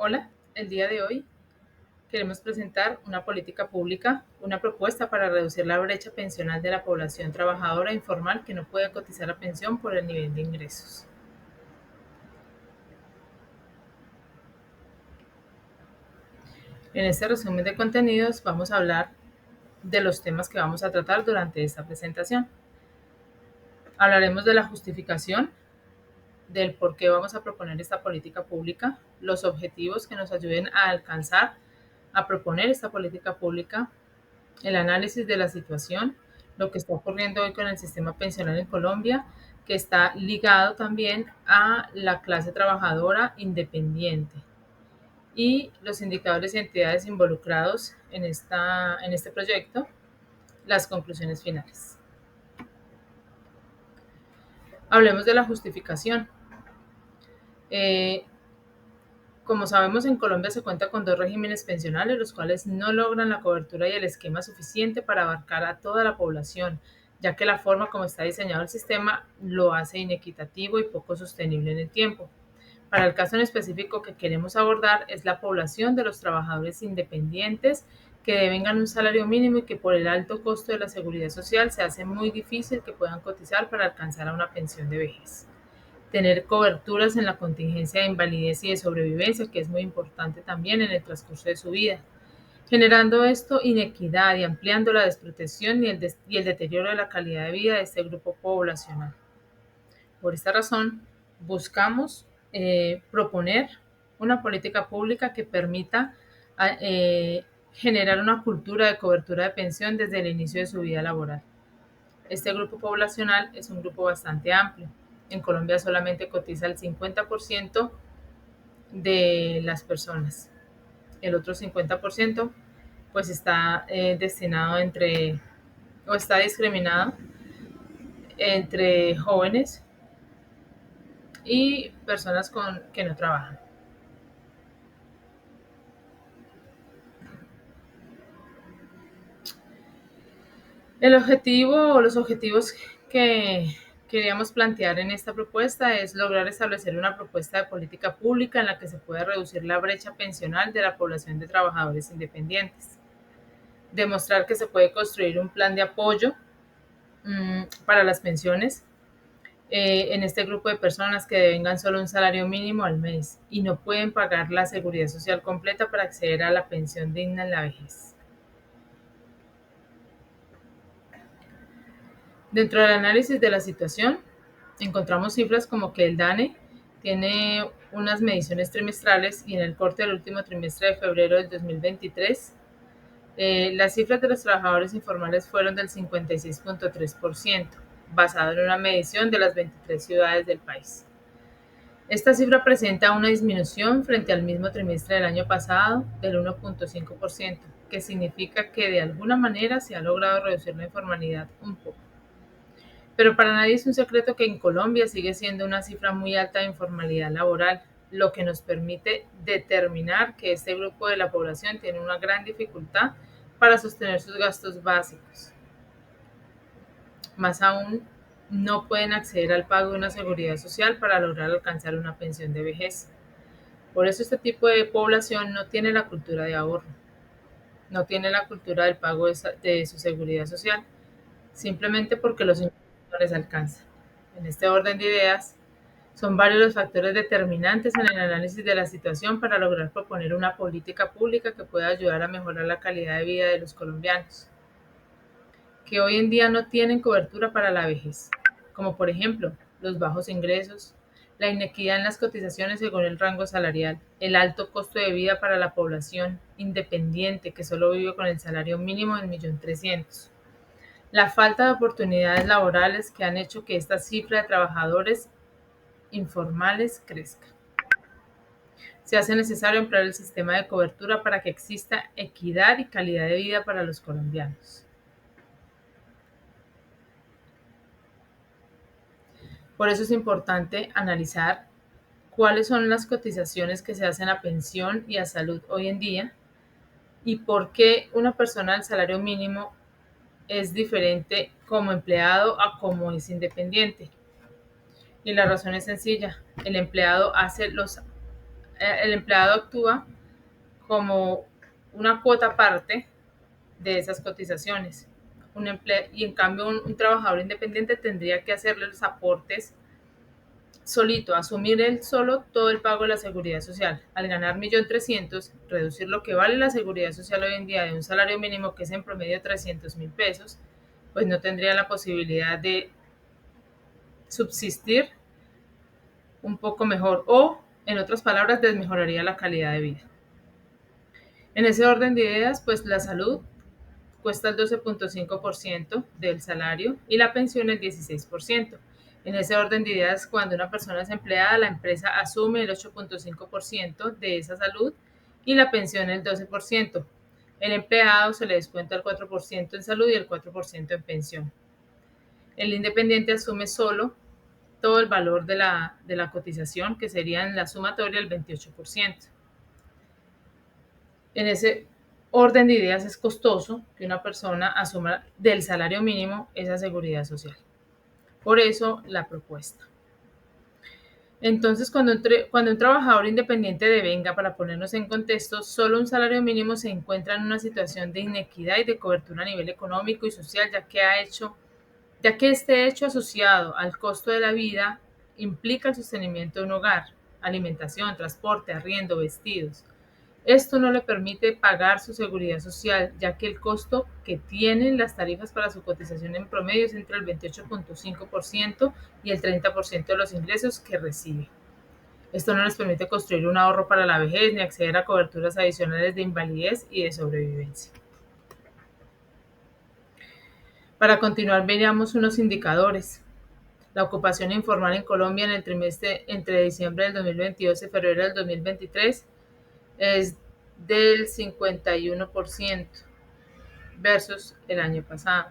Hola, el día de hoy queremos presentar una política pública, una propuesta para reducir la brecha pensional de la población trabajadora informal que no puede cotizar a pensión por el nivel de ingresos. En este resumen de contenidos vamos a hablar de los temas que vamos a tratar durante esta presentación. Hablaremos de la justificación, del por qué vamos a proponer esta política pública, los objetivos que nos ayuden a alcanzar, a proponer esta política pública, el análisis de la situación, lo que está ocurriendo hoy con el sistema pensional en Colombia, que está ligado también a la clase trabajadora independiente y los indicadores y entidades involucrados en este proyecto, las conclusiones finales. Hablemos de la justificación. Eh, Como sabemos, en Colombia se cuenta con dos regímenes pensionales, los cuales no logran la cobertura y el esquema suficiente para abarcar a toda la población, ya que la forma como está diseñado el sistema lo hace inequitativo y poco sostenible en el tiempo. Para el caso en específico que queremos abordar es la población de los trabajadores independientes que devengan un salario mínimo y que por el alto costo de la seguridad social se hace muy difícil que puedan cotizar para alcanzar a una pensión de vejez. Tener coberturas en la contingencia de invalidez y de sobrevivencia, que es muy importante también en el transcurso de su vida, generando esto inequidad y ampliando la desprotección y el deterioro de la calidad de vida de este grupo poblacional. Por esta razón, buscamos proponer una política pública que permita generar una cultura de cobertura de pensión desde el inicio de su vida laboral. Este grupo poblacional es un grupo bastante amplio. En Colombia solamente cotiza el 50% de las personas. El otro 50% pues está destinado o está discriminado entre jóvenes y personas que no trabajan. El objetivo o los objetivos que queríamos plantear en esta propuesta es lograr establecer una propuesta de política pública en la que se pueda reducir la brecha pensional de la población de trabajadores independientes. Demostrar que se puede construir un plan de apoyo para las pensiones en este grupo de personas que devengan solo un salario mínimo al mes y no pueden pagar la seguridad social completa para acceder a la pensión digna en la vejez. Dentro del análisis de la situación, encontramos cifras como que el DANE tiene unas mediciones trimestrales y en el corte del último trimestre de febrero del 2023, las cifras de los trabajadores informales fueron del 56.3%, basado en una medición de las 23 ciudades del país. Esta cifra presenta una disminución frente al mismo trimestre del año pasado del 1.5%, que significa que de alguna manera se ha logrado reducir la informalidad un poco. Pero para nadie es un secreto que en Colombia sigue siendo una cifra muy alta de informalidad laboral, lo que nos permite determinar que este grupo de la población tiene una gran dificultad para sostener sus gastos básicos. Más aún, no pueden acceder al pago de una seguridad social para lograr alcanzar una pensión de vejez. Por eso este tipo de población no tiene la cultura de ahorro, no tiene la cultura del pago de su seguridad social, simplemente porque los ingresos no les alcanzan. En este orden de ideas, son varios los factores determinantes en el análisis de la situación para lograr proponer una política pública que pueda ayudar a mejorar la calidad de vida de los colombianos, que hoy en día no tienen cobertura para la vejez, como por ejemplo los bajos ingresos, la inequidad en las cotizaciones según el rango salarial, el alto costo de vida para la población independiente que solo vive con el salario mínimo de 1.300.000, la falta de oportunidades laborales que han hecho que esta cifra de trabajadores informales crezca. Se hace necesario emplear el sistema de cobertura para que exista equidad y calidad de vida para los colombianos. Por eso es importante analizar cuáles son las cotizaciones que se hacen a pensión y a salud hoy en día y por qué una persona al salario mínimo es diferente como empleado a como es independiente. Y la razón es sencilla, el empleado hace los el empleado actúa como una cuota aparte de esas cotizaciones. Y en cambio un trabajador independiente tendría que hacerle los aportes solito, asumir él solo todo el pago de la seguridad social. Al ganar 1.300.000, reducir lo que vale la seguridad social hoy en día de un salario mínimo que es en promedio 300.000 pesos, pues no tendría la posibilidad de subsistir un poco mejor o, en otras palabras, desmejoraría la calidad de vida. En ese orden de ideas, pues la salud cuesta el 12.5% del salario y la pensión el 16%. En ese orden de ideas, cuando una persona es empleada, la empresa asume el 8.5% de esa salud y la pensión el 12%. El empleado se le descuenta el 4% en salud y el 4% en pensión. El independiente asume solo todo el valor de la cotización, que sería en la sumatoria el 28%. En ese orden de ideas es costoso que una persona asuma del salario mínimo esa seguridad social. Por eso la propuesta. Entonces, cuando un trabajador independiente devenga, para ponernos en contexto, solo un salario mínimo se encuentra en una situación de inequidad y de cobertura a nivel económico y social, ya que este hecho asociado al costo de la vida implica el sostenimiento de un hogar, alimentación, transporte, arriendo, vestidos. Esto no le permite pagar su seguridad social, ya que el costo que tienen las tarifas para su cotización en promedio es entre el 28.5% y el 30% de los ingresos que recibe. Esto no les permite construir un ahorro para la vejez ni acceder a coberturas adicionales de invalidez y de sobrevivencia. Para continuar, veamos unos indicadores. La ocupación informal en Colombia en el trimestre entre diciembre del 2022 y febrero del 2023 es del 51% versus el año pasado.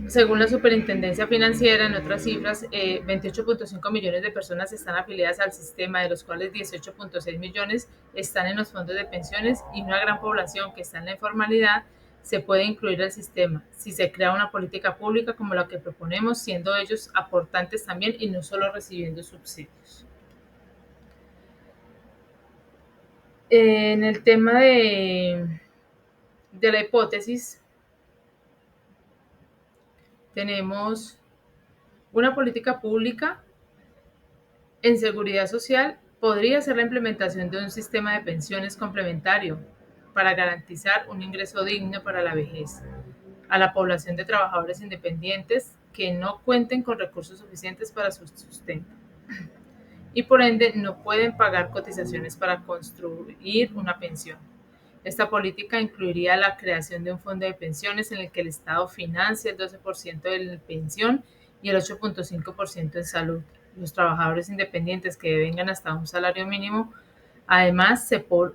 Según la Superintendencia Financiera, en otras cifras, 28.5 millones de personas están afiliadas al sistema, de los cuales 18.6 millones están en los fondos de pensiones, y una gran población que está en la informalidad se puede incluir al sistema si se crea una política pública como la que proponemos, siendo ellos aportantes también y no solo recibiendo subsidios. En el tema de la hipótesis, tenemos una política pública en seguridad social. Podría ser la implementación de un sistema de pensiones complementario para garantizar un ingreso digno para la vejez a la población de trabajadores independientes que no cuenten con recursos suficientes para su sustento y por ende no pueden pagar cotizaciones para construir una pensión. Esta política incluiría la creación de un fondo de pensiones en el que el Estado financia el 12% de la pensión y el 8.5% en salud. Los trabajadores independientes que devengan hasta un salario mínimo, hasta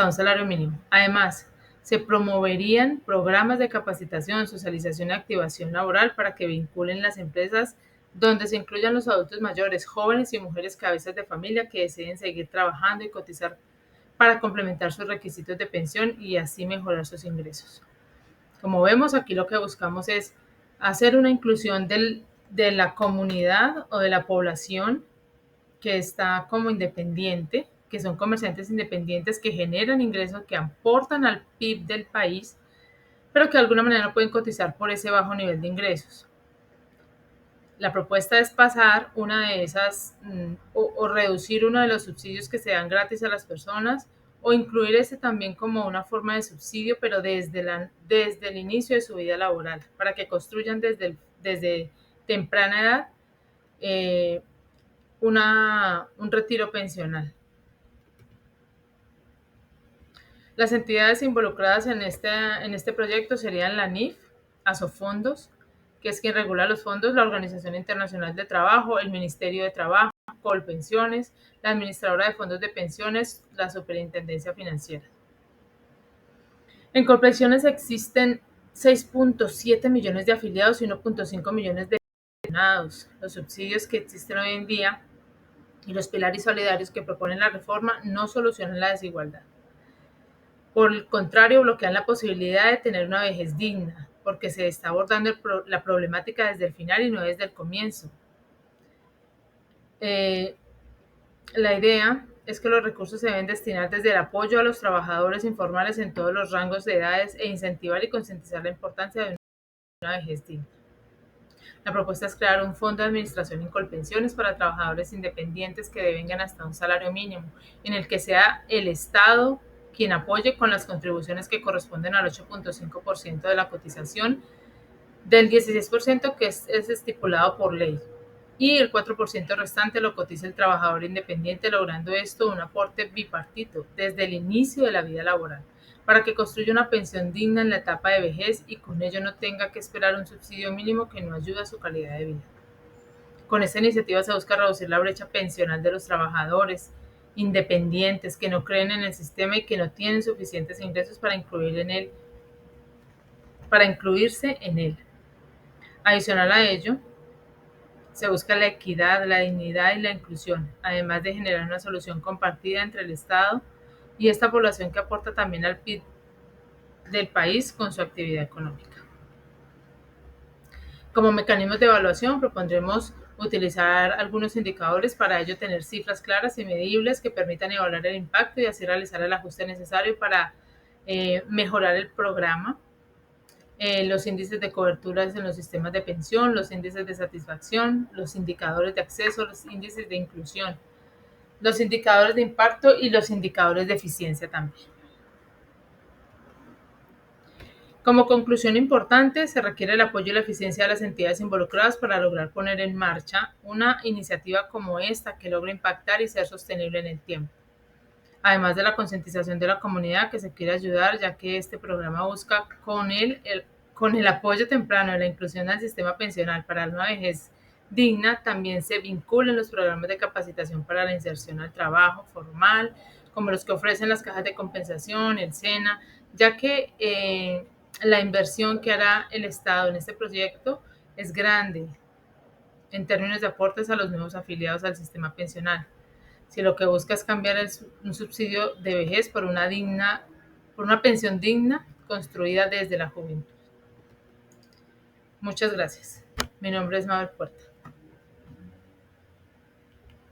un salario mínimo. Además, se promoverían programas de capacitación, socialización y activación laboral para que vinculen las empresas donde se incluyan los adultos mayores, jóvenes y mujeres cabezas de familia que deseen seguir trabajando y cotizar para complementar sus requisitos de pensión y así mejorar sus ingresos. Como vemos, aquí lo que buscamos es hacer una inclusión de la comunidad o de la población que está como independiente, que son comerciantes independientes que generan ingresos, que aportan al PIB del país, pero que de alguna manera no pueden cotizar por ese bajo nivel de ingresos. La propuesta es pasar una de esas o reducir uno de los subsidios que se dan gratis a las personas, o incluir ese también como una forma de subsidio, pero desde el inicio de su vida laboral, para que construyan desde temprana edad eh, un retiro pensional. Las entidades involucradas en este proyecto serían la NIF, Asofondos, que es quien regula los fondos, la Organización Internacional de Trabajo, el Ministerio de Trabajo, Colpensiones, la Administradora de Fondos de Pensiones, la Superintendencia Financiera. En Colpensiones existen 6.7 millones de afiliados y 1.5 millones de pensionados. Los subsidios que existen hoy en día y los pilares solidarios que proponen la reforma no solucionan la desigualdad. Por el contrario, bloquean la posibilidad de tener una vejez digna, porque se está abordando la problemática desde el final y no desde el comienzo. Eh, la idea es que los recursos se deben destinar desde el apoyo a los trabajadores informales en todos los rangos de edades e incentivar y concientizar la importancia de una vejez digna. La propuesta es crear un fondo de administración en Colpensiones para trabajadores independientes que devengan hasta un salario mínimo, en el que sea el Estado quien apoye con las contribuciones que corresponden al 8.5% de la cotización, del 16% que es estipulado por ley, y el 4% restante lo cotiza el trabajador independiente, logrando esto un aporte bipartito desde el inicio de la vida laboral, para que construya una pensión digna en la etapa de vejez y con ello no tenga que esperar un subsidio mínimo que no ayuda a su calidad de vida. Con esta iniciativa se busca reducir la brecha pensional de los trabajadores independientes que no creen en el sistema y que no tienen suficientes ingresos para incluirse en él. Adicional a ello, se busca la equidad, la dignidad y la inclusión, además de generar una solución compartida entre el Estado y esta población que aporta también al PIB del país con su actividad económica. Como mecanismos de evaluación propondremos utilizar algunos indicadores, para ello tener cifras claras y medibles que permitan evaluar el impacto y así realizar el ajuste necesario para mejorar el programa. Los índices de cobertura en los sistemas de pensión, los índices de satisfacción, los indicadores de acceso, los índices de inclusión, los indicadores de impacto y los indicadores de eficiencia también. Como conclusión importante, se requiere el apoyo y la eficiencia de las entidades involucradas para lograr poner en marcha una iniciativa como esta que logre impactar y ser sostenible en el tiempo. Además de la concientización de la comunidad que se quiere ayudar, ya que este programa busca con el apoyo temprano y la inclusión al sistema pensional para una vejez digna, también se vinculan los programas de capacitación para la inserción al trabajo formal, como los que ofrecen las cajas de compensación, el SENA, ya que la inversión que hará el Estado en este proyecto es grande en términos de aportes a los nuevos afiliados al sistema pensional. Si lo que busca es cambiar un subsidio de vejez por una pensión digna construida desde la juventud. Muchas gracias. Mi nombre es Mabel Puerta.